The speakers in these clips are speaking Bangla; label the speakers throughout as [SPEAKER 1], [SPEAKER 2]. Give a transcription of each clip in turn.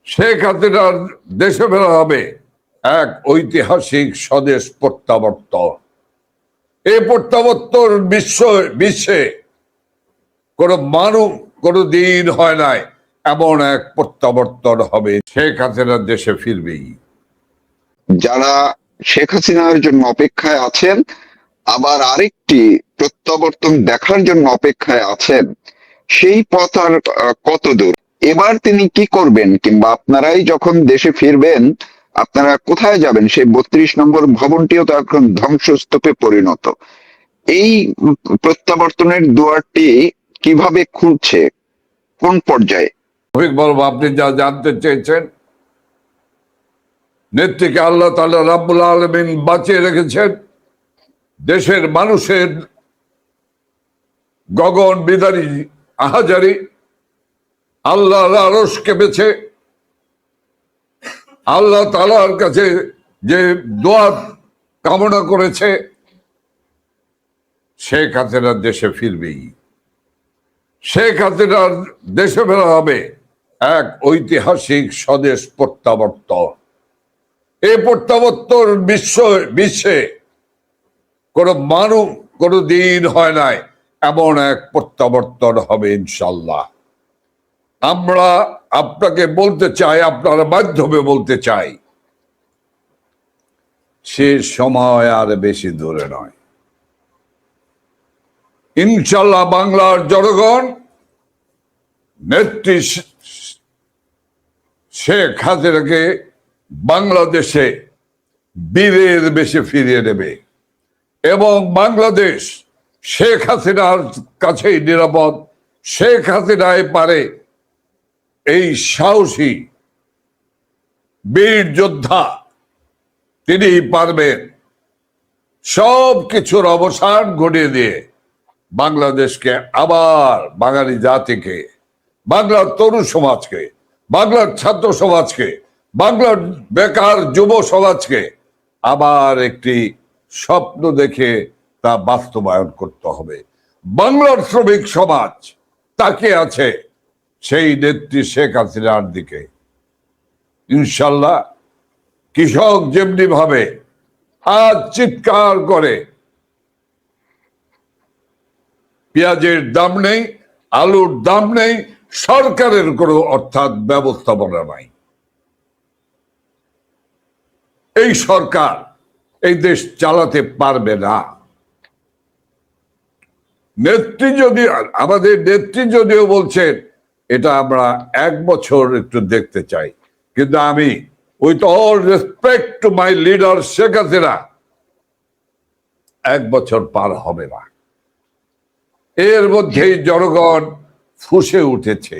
[SPEAKER 1] শেখ হাসিনার দেশে ফেরা হবে এক ঐতিহাসিক স্বদেশ প্রত্যাবর্তন। এই প্রত্যাবর্তন বিশ্বে কোনো দিন হয় নাই এমন এক প্রত্যাবর্তন হবে। শেখ হাসিনার দেশে ফিরবেই।
[SPEAKER 2] যারা শেখ হাসিনার জন্য অপেক্ষায় আছেন, আবার আরেকটি প্রত্যাবর্তন দেখার জন্য অপেক্ষায় আছেন, সেই পথ আর কত দূর? এবার তিনি কি করবেন, কিংবা আপনারাই যখন দেশে ফিরবেন আপনারা কোথায় যাবেন? সেই 32 নম্বর ভবনটিও তো এখন ধ্বংসস্তূপে পরিণত। এই প্রত্যাবর্তনের দুয়ারটি কিভাবে খুলছে, কোন পর্যায়ে?
[SPEAKER 1] বলবো, আপনি যা জানতে চেয়েছেন, নেত্রীকে আল্লাহ তাআলা রাব্বুল আলামিন বাঁচিয়ে রেখেছেন। দেশের মানুষের গগন বিদারী আহাজারি আল্লাহর আরশ কেঁপেছে। আল্লাহ তাআলার কাছে যে দোয়া কামনা করেছে, শেখ হাসিনার দেশে ফিরবেই। শেখ হাসিনার দেশে ফেরা হবে এক ঐতিহাসিক স্বদেশ প্রত্যাবর্তন। এই প্রত্যাবর্তন বিশ্বে কোনো দিন হয় নাই এমন এক প্রত্যাবর্তন হবে ইনশাল্লাহ। আমরা আপনাকে বলতে চাই, আপনার মাধ্যমে বলতে চাই, সে সময় আর বেশি দূরে নয়। ইনশাল্লাহ বাংলার জনগণ নেত্রী শেখ হাসিনাকে বাংলাদেশে বীরের বেশে ফিরিয়ে নেবে এবং বাংলাদেশ শেখ হাসিনার কাছেই নিরাপদ। শেখ হাসিনায় পারে এই সাহসী বীর যোদ্ধা, তিনি পারবেন সব কিছুর অবসান ঘটিয়ে দিয়ে বাংলাদেশকে আবার, বাঙালি জাতিকে, বাংলার তরুণ সমাজকে, বাংলার ছাত্র সমাজকে, বাংলার বেকার যুব সমাজকে আবার একটি স্বপ্ন দেখে তা বাস্তবায়ন করতে হবে। বাংলার শ্রমিক সমাজ তাকিয়ে আছে সেই নেত্রী শেখ হাসিনার দিকে। ইনশাল্লাহ কৃষক যেমনি ভাবে আজ চিৎকার করে পেঁয়াজের দাম নেই, আলুর দাম নেই, সরকারের কোনো অর্থাৎ ব্যবস্থাপনা নাই, এই সরকার এই দেশ চালাতে পারবে না। আমাদের নেত্রী যদিও বলছেন এটা আমরা 1 বছর একটু দেখতে চাই, কিন্তু আমি with all respect to my leader Sheikh Hasina, 1 বছর পার হবে না। এর মধ্যেই জনগণ ফুঁসে উঠেছে।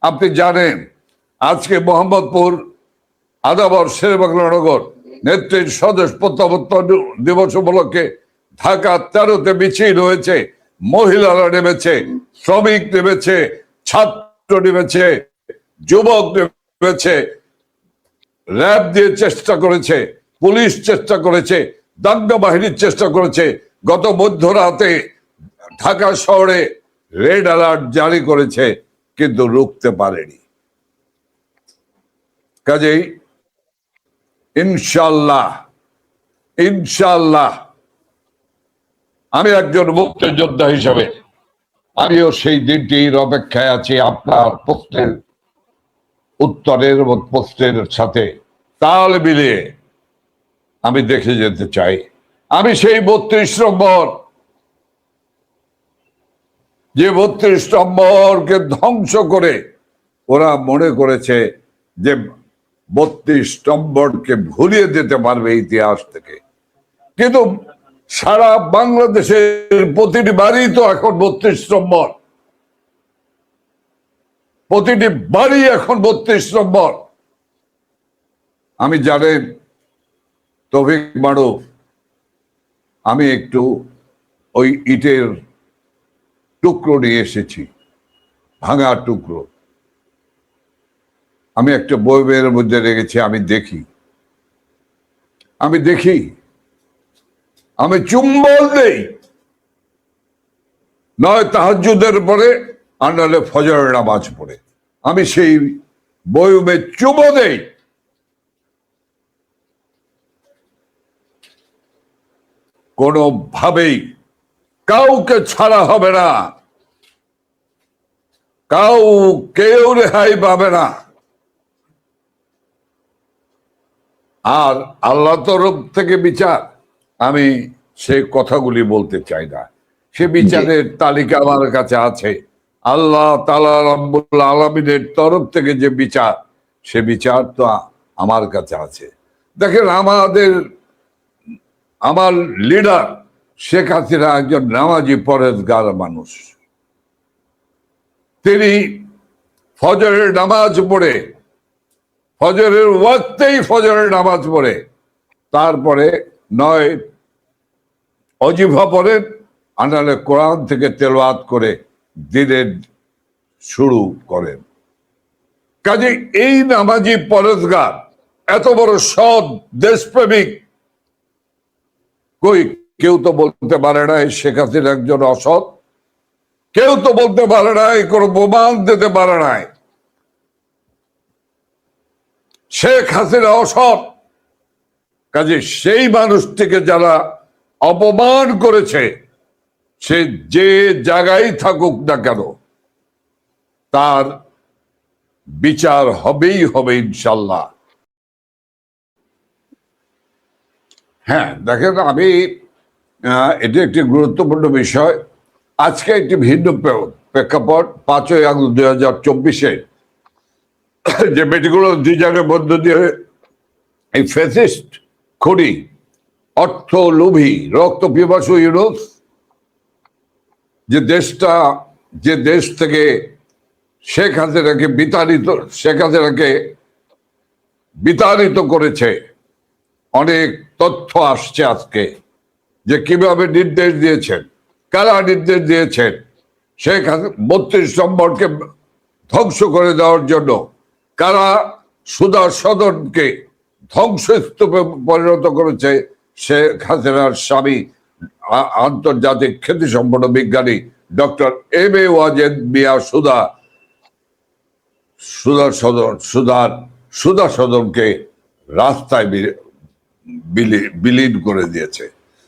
[SPEAKER 1] আপনি জানেন আজকে মোহাম্মদপুর, আদাবর, শেরেবাংলানগর নেত্রীর স্বদেশ প্রত্যাবর্তন দিবস উপলক্ষে ঢাকা 13তে মিছিল হয়েছে। মহিলারা নেমেছে, শ্রমিক নেমেছে, ছাত্র নেমেছে, যুবক নেমেছে, র্যাব দিয়ে চেষ্টা করেছে, পুলিশ চেষ্টা করেছে, দাঙ্গা বাহিনীর চেষ্টা করেছে। গত মধ্যরাতে ঢাকা শহরে রেড অ্যালার্ট জারি করেছে, কিন্তু রুখতে পারেনি। কাজেই ইনশাল্লাহ আমি একজন মুক্তিযোদ্ধা হিসাবে আমিও সেই দিনটির অপেক্ষায় আছি। আপনার প্রশ্নের উত্তরের এবং প্রশ্নের সাথে তাল মিলিয়ে আমি দেখে যেতে চাই। আমি সেই 32 নম্বর, যে 32 নম্বরকে ধ্বংস করে ওরা মনে করেছে যে 32 নম্বরকে ভুলিয়ে দিতে পারবে ইতিহাস থেকে, কিন্তু সারা বাংলাদেশের প্রতিটি বাড়ি তো এখন 32 নম্বর, প্রতিটি বাড়ি এখন 32 নম্বর। আমি জানেন তৌফিক মারুফ, আমি একটু ওই ইটের টুকরো নিয়ে এসেছি, ভাঙা টুকরো, আমি একটা বইয়ের মধ্যে রেখেছি। আমি দেখি, আমি চুম্বল দেই, নয় তাহাজ্জুদের পরে আর নাহলে ফজরের নামাজ পড়ে। আমি সেই বয়মে চুমো দেই, কোনোভাবেই কাউকে ছাড়া হবে না, কেউ রেহাই পাবে না। আর আল্লাহ তরফ থেকে বিচার, আমি সেই কথাগুলি বলতে চাই না। সে বিচারের তালিকা আমার কাছে আছে। আল্লাহ তাআলা রাব্বুল আলামিনের তরফ থেকে যে বিচার, সে বিচার তো আমার কাছে আছে। দেখেন, আমার লিডার শেখ হাসিনা একজন নামাজি পরেজগার মানুষ। তিনি ফজরের নামাজ পড়ে, ফজরের ওয়াক্তেই ফজরের নামাজ পড়ে, তারপরে নয় অজিফা পড়েন, আনালে কোরআন থেকে তেলাওয়াত করে দিনের শুরু করেন। কাজে এই নামাজি পরেজগার, এত বড় সৎ দেশপ্রেমিক, কেউ তো বলতে পারে না শেখ হাসিনা একজন অসৎ, কেউ তো বলতে পারে না, কোনো প্রমাণ দিতে পারে না শেখ হাসিনা অসৎ। কাজে সেই মানুষটিকে যারা অপমান করেছে, সে যে জায়গায় থাকুক না কেন, তার বিচার হবেই হবে ইনশাল্লাহ। হ্যাঁ, দেখেন, আমি এটি একটি গুরুত্বপূর্ণ বিষয়। আজকে একটি ভিন্ন প্রেক্ষাপট, 5ই আগস্ট 2024-এ যে মেটিকুলাস ডিজাইনের মধ্য দিয়ে এই ফ্যাসিস্ট খুনি, অর্থ লোভী, রক্ত পিপাসু ইউনূস যে দেশ থেকে শেখ হাসিনাকে বিতাড়িত করেছে, অনেক তথ্য আসছে আজকে যে কিভাবে নির্দেশ দিয়েছেন, কারা নির্দেশ দিয়েছেন শেখ হাসিনা 32 নম্বরকে ধ্বংস করে দেওয়ার জন্য, কারা সুধা সদনকে ধ্বংসস্তূপে পরিণত করেছে শেখ হাসিনার স্বামী, আন্তর্জাতিক খ্যাতিসম্পন্ন বিজ্ঞানী ডক্টর এম.এ. ওয়াজেদ মিয়া সুধা সদনকে রাস্তায় বিলীন করে দিয়েছে।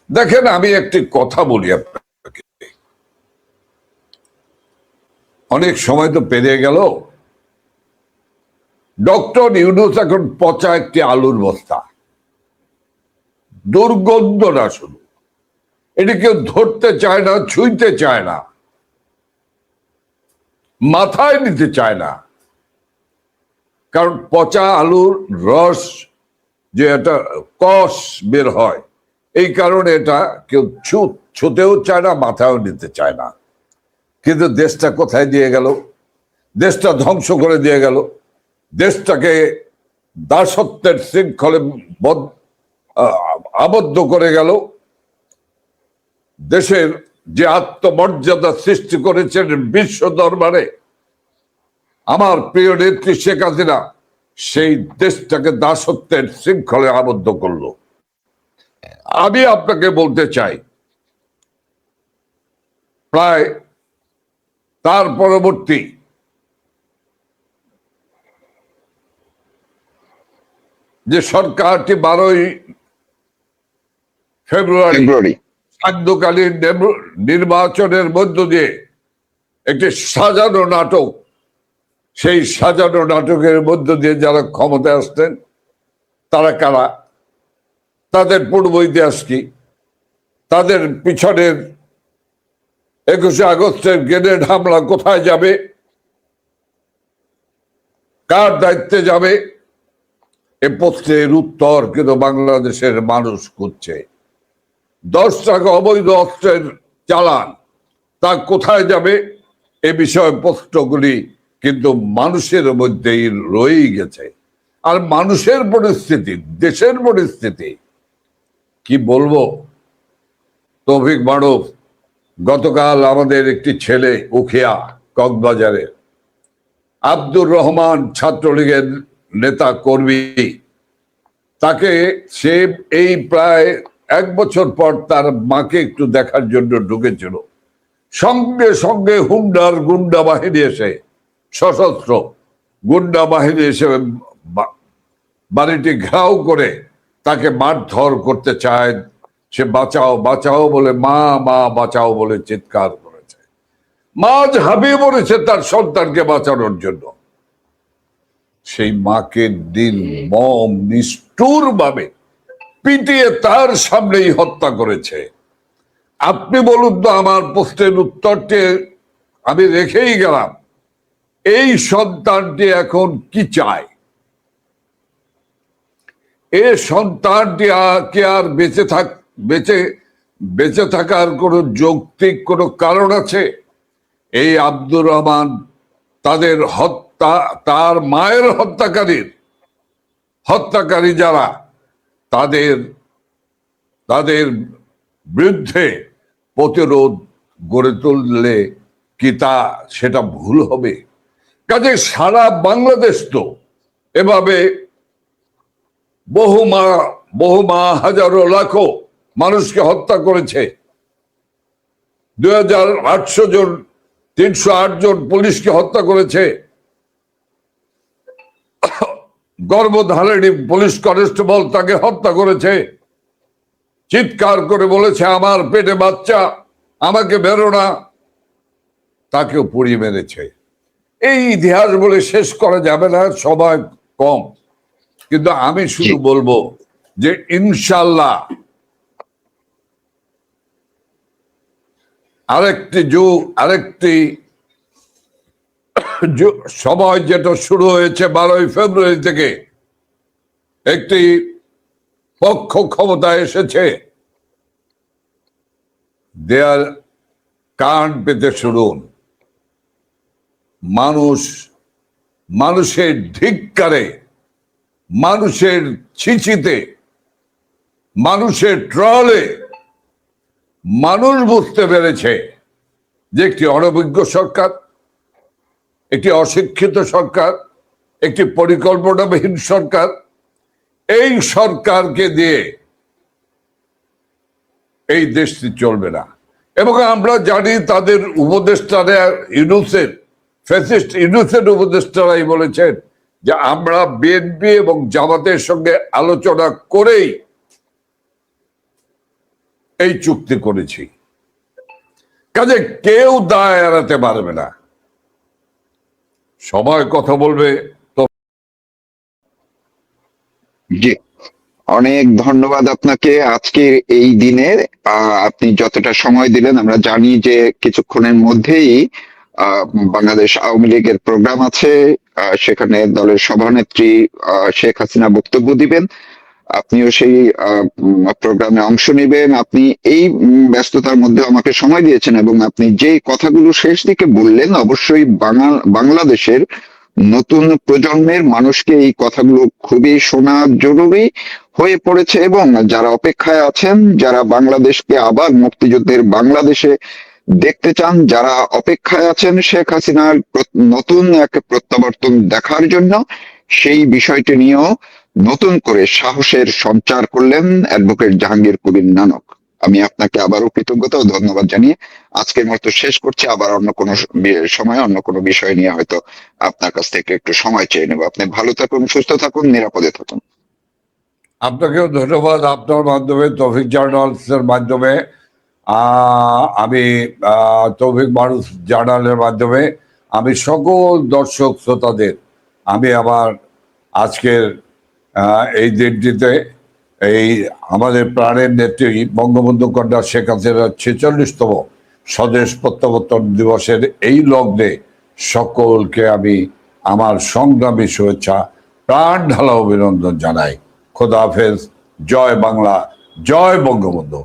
[SPEAKER 1] দেখেন, আমি একটি কথা বলি আপনাকে, অনেক সময় তো পেরিয়ে গেল। ডক্টর ইউনূস এখন পচা একটি আলুর বস্তা, দুর্গন্ধ না শুধু, এটি কেউ ধরতে চায় না, ছুঁইতে চায় না, মাথায় নিতে চায় না। কারণ পচা আলুর রস যে একটা কষ বের হয়, এই কারণে এটা কেউ ছুঁতেও চায় না, মাথায়ও নিতে চায় না। কিন্তু দেশটা কোথায় দিয়ে গেল? দেশটা ধ্বংস করে দিয়ে গেল, দেশটাকে দাসত্বের শৃঙ্খলে আবদ্ধ করে গেল। দেশের যে আত্মমর্যাদা সৃষ্টি করেছেন বিশ্ব দরবারে আমার প্রিয় নেত্রী শেখ হাসিনা, সেই দেশটাকে দাসত্বের শৃঙ্খলে আবদ্ধ করলো। আমি আপনাকে বলতে চাই, প্রায় তার পরবর্তী যে সরকারটি 12ই ফেব্রুয়ারি সান্ধ্যকালীন নির্বাচনের মধ্য দিয়ে একটি সাজানো নাটক, সেই সাজানো নাটকের মধ্য দিয়ে যারা ক্ষমতায় আসতেন, তারা কারা, তাদের পূর্ব ইতিহাস কি, তাদের পিছনের 21শে আগস্টের গ্রেনেড হামলা কোথায় যাবে, কার দায়িত্বে যাবে, এ প্রশ্নের উত্তর কিন্তু বাংলাদেশের মানুষ খুঁজছে। 10 টাকা অবৈধ অস্ত্রের চালান, তা কোথায় যাবে, এ বিষয়ে প্রশ্নগুলি কিন্তু মানুষের মধ্যেই রয়েই গেছে। আর মানুষের পরিস্থিতি, দেশের পরিস্থিতি কি বলবো। তৌফিক মারুফ, গতকাল আমাদের একটি ছেলে উখিয়া কক্সবাজারে, আব্দুর রহমান ছাত্রলীগের নেতা কর্মী, তাকে সে এই প্রায় 1 বছর পর তার মাকে একটু দেখার জন্য ঢুকেছিল, সঙ্গে সঙ্গে হুন্ডার গুন্ডা বাহিনী এসে সশস্ত্র গুন্ডা বাহিনী এসে বাড়িটি ঘেরাও করে তাকে মারধর করতে চায়। সে বাঁচাও বাঁচাও বলে, মা মা বাঁচাও বলে চিৎকার করেছে। মা ঝাঁপিয়ে পড়েছে তার সন্তানকে বাঁচানোর জন্য। সেই মাকে নির্মম নিষ্ঠুর ভাবে পিটিয়ে তার সামনেই হত্যা করেছে। আপনি বলুন তো, আমার প্রশ্নের উত্তরটি আমি রেখেই গেলাম, এই সন্তানটি এখন কি চায়? এই সন্তানটি কি আর বেঁচে থাকার কোন যৌক্তিক কোন কারণ আছে? এই আব্দুর রহমান তার মায়ের হত্যাকারী যারা, তাদের বিরুদ্ধে প্রতিরোধ গড়ে তুললে কি সেটা ভুল হবে? কাজে সারা বাংলাদেশ তো এভাবে বহু মা হাজারো লাখো মানুষকে হত্যা করেছে। 2800 জন 308 জন পুলিশকে হত্যা করেছে। গর্ভধারিণী পুলিশ কনস্টেবল তাকে হত্যা করেছে। চিৎকার করে বলেছে আমার পেটে বাচ্চা, আমাকে বেরো না, তাকেও পুড়িয়ে মেরেছে। এই ইতিহাস বলে শেষ করা যাবে না, সময় কম। কিন্তু আমি শুধু বলবো যে ইনশাল্লাহ আরেকটি সময় যেটা শুরু হয়েছে 12ই ফেব্রুয়ারি থেকে, একটি পক্ষ ক্ষমতায় এসেছে, দেয়ার কান পেতে শুনুন। মানুষের ধিক্কারে, মানুষের ছিচিতে, মানুষের ট্রলে মানুষ বুঝতে পেরেছে যে একটি অনভিজ্ঞ সরকার, একটি অশিক্ষিত সরকার, একটি পরিকল্পনাবিহীন সরকার, এই সরকারকে দিয়ে এই দেশটি চলবে না। এবং আমরা জানি তাদের উপদেষ্টারা ফ্যাসিস্ট উপদেষ্টারাই বলেছেন যে আমরা বিএনপি এবং জামাতের সঙ্গে আলোচনা করেই এই চুক্তি করেছি। কাজে কেউ দায় এড়াতে পারবে না। সবাই কথা বলবে। তো
[SPEAKER 2] জি, অনেক ধন্যবাদ আপনাকে আজকের এই দিনে। আপনি যতটা সময় দিলেন, আমরা জানি যে কিছুক্ষণের মধ্যেই বাংলাদেশ আওয়ামী লীগের প্রোগ্রাম আছে, সেখানে দলের সভানেত্রী শেখ হাসিনা বক্তব্য দিবেন। আপনিও সেই প্রোগ্রামে অংশ নেবেন। আপনি এই ব্যস্ততার মধ্যে আমাকে সময় দিয়েছেন এবং আপনি যে কথাগুলো শেষ দিকে বললেন, অবশ্যই বাংলাদেশের নতুন প্রজন্মের মানুষকে এই কথাগুলো খুবই শোনা জরুরি হয়ে পড়েছে। এবং যারা অপেক্ষায় আছেন, যারা বাংলাদেশকে আবার মুক্তিযুদ্ধের বাংলাদেশে দেখতে চান, যারা অপেক্ষায় আছেন শেখ হাসিনার নতুন এক প্রত্যাবর্তন দেখার জন্য, সেই বিষয়টি নিয়েও নতুন করে সাহসের সঞ্চার করলেন অ্যাডভোকেট জাহাঙ্গীর কবির নানক। আমি আপনাকে আবারও কৃতজ্ঞতা ও ধন্যবাদ জানিয়ে আজকের মতো শেষ করছি। আবার অন্য কোনো সময় অন্য কোনো বিষয় নিয়ে হয়তো আপনার কাছ থেকে একটু সময় চেয়ে নেব। আপনি ভালো থাকুন, সুস্থ থাকুন, নিরাপদে থাকুন।
[SPEAKER 1] আপনাকেও ধন্যবাদ। আপনার মাধ্যমে, তৌফিক জার্নালসের মাধ্যমে, আমি তৌফিক মানুষ জার্নালের মাধ্যমে আমি সকল দর্শক শ্রোতাদের আমি আবার আজকের এই দিনটিতে এই আমাদের প্রাণের নেত্রী বঙ্গবন্ধু কন্যা শেখ হাসিনার 46তম স্বদেশ প্রত্যাবর্তন দিবসের এই লগ্নে সকলকে আমি আমার সংগ্রামী শুভেচ্ছা, প্রাণ ঢালা অভিনন্দন জানাই। খোদা হাফেজ। জয় বাংলা, জয় বঙ্গবন্ধু।